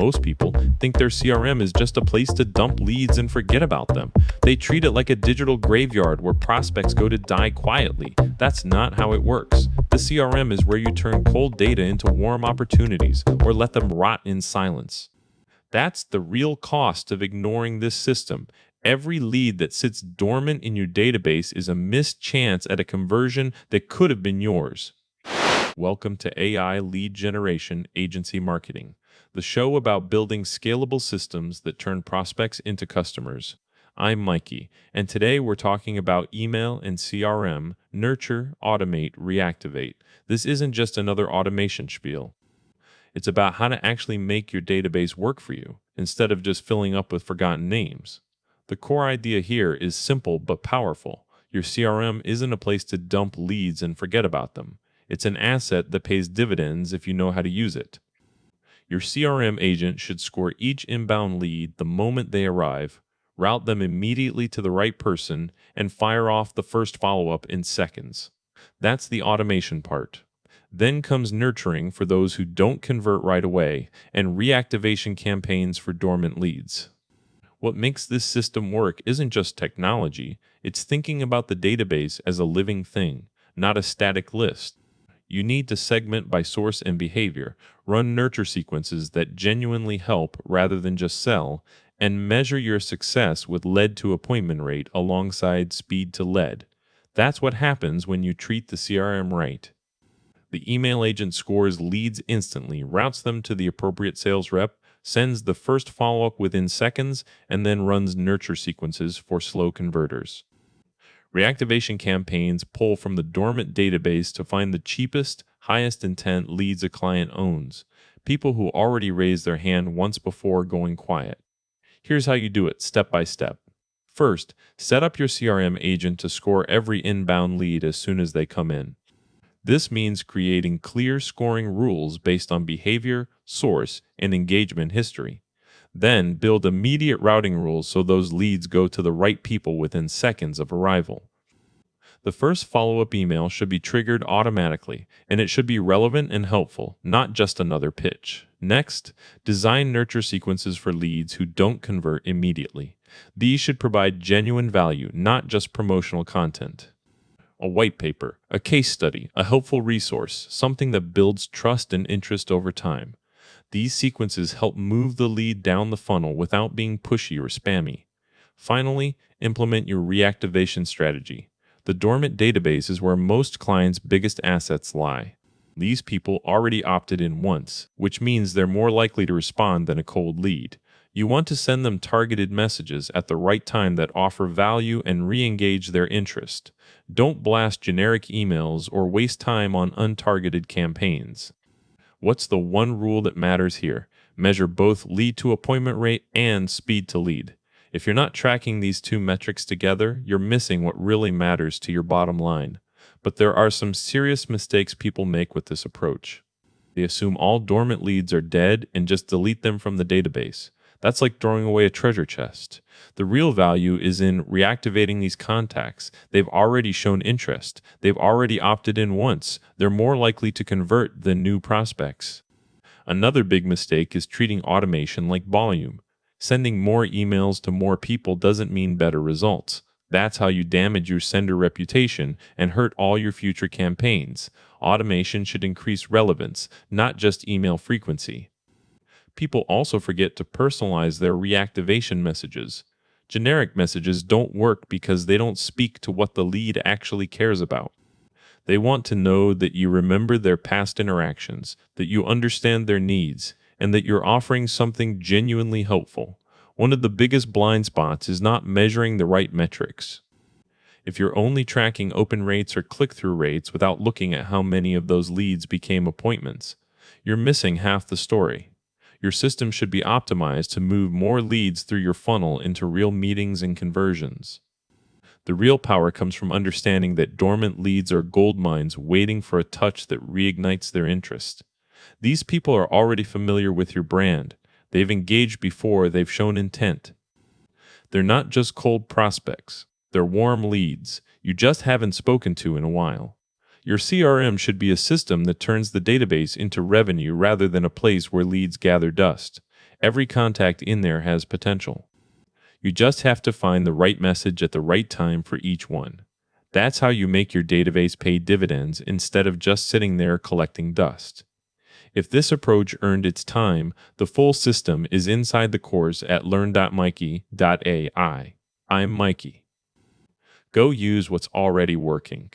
most people think their CRM is just a place to dump leads and forget about them. They treat it like a digital graveyard where prospects go to die quietly. That's not how it works. The CRM is where you turn cold data into warm opportunities or let them rot in silence. That's the real cost of ignoring this system. Every lead that sits dormant in your database is a missed chance at a conversion that could have been yours. Welcome to AI Lead Generation Agency Marketing, the show about building scalable systems that turn prospects into customers. I'm Mikey, and today we're talking about email and CRM, nurture, automate, reactivate. This isn't just another automation spiel. It's about how to actually make your database work for you, instead of just filling up with forgotten names. The core idea here is simple but powerful. Your CRM isn't a place to dump leads and forget about them. It's an asset that pays dividends if you know how to use it. Your CRM agent should score each inbound lead the moment they arrive, route them immediately to the right person, and fire off the first follow-up in seconds. That's the automation part. Then comes nurturing for those who don't convert right away, and reactivation campaigns for dormant leads. What makes this system work isn't just technology, it's thinking about the database as a living thing, not a static list. You need to segment by source and behavior, run nurture sequences that genuinely help rather than just sell, and measure your success with lead to appointment rate alongside speed to lead. That's what happens when you treat the CRM right. The email agent scores leads instantly, routes them to the appropriate sales rep, sends the first follow-up within seconds, and then runs nurture sequences for slow converters. Reactivation campaigns pull from the dormant database to find the cheapest, highest intent leads a client owns, people who already raised their hand once before going quiet. Here's how you do it, step by step. First, set up your CRM agent to score every inbound lead as soon as they come in. This means creating clear scoring rules based on behavior, source, and engagement history. Then build immediate routing rules so those leads go to the right people within seconds of arrival. The first follow-up email should be triggered automatically, and it should be relevant and helpful, not just another pitch. Next, design nurture sequences for leads who don't convert immediately. These should provide genuine value, not just promotional content. A white paper, a case study, a helpful resource, something that builds trust and interest over time. These sequences help move the lead down the funnel without being pushy or spammy. Finally, implement your reactivation strategy. The dormant database is where most clients' biggest assets lie. These people already opted in once, which means they're more likely to respond than a cold lead. You want to send them targeted messages at the right time that offer value and re-engage their interest. Don't blast generic emails or waste time on untargeted campaigns. What's the one rule that matters here? Measure both lead to appointment rate and speed to lead. If you're not tracking these two metrics together, you're missing what really matters to your bottom line. But there are some serious mistakes people make with this approach. They assume all dormant leads are dead and just delete them from the database. That's like throwing away a treasure chest. The real value is in reactivating these contacts. They've already shown interest. They've already opted in once. They're more likely to convert than new prospects. Another big mistake is treating automation like volume. Sending more emails to more people doesn't mean better results. That's how you damage your sender reputation and hurt all your future campaigns. Automation should increase relevance, not just email frequency. People also forget to personalize their reactivation messages. Generic messages don't work because they don't speak to what the lead actually cares about. They want to know that you remember their past interactions, that you understand their needs, and that you're offering something genuinely helpful. One of the biggest blind spots is not measuring the right metrics. If you're only tracking open rates or click-through rates without looking at how many of those leads became appointments, you're missing half the story. Your system should be optimized to move more leads through your funnel into real meetings and conversions. The real power comes from understanding that dormant leads are gold mines waiting for a touch that reignites their interest. These people are already familiar with your brand. They've engaged before, they've shown intent. They're not just cold prospects. They're warm leads you just haven't spoken to in a while. Your CRM should be a system that turns the database into revenue rather than a place where leads gather dust. Every contact in there has potential. You just have to find the right message at the right time for each one. That's how you make your database pay dividends instead of just sitting there collecting dust. If this approach earned its time, the full system is inside the course at learn.mikey.ai. I'm Mikey. Go use what's already working.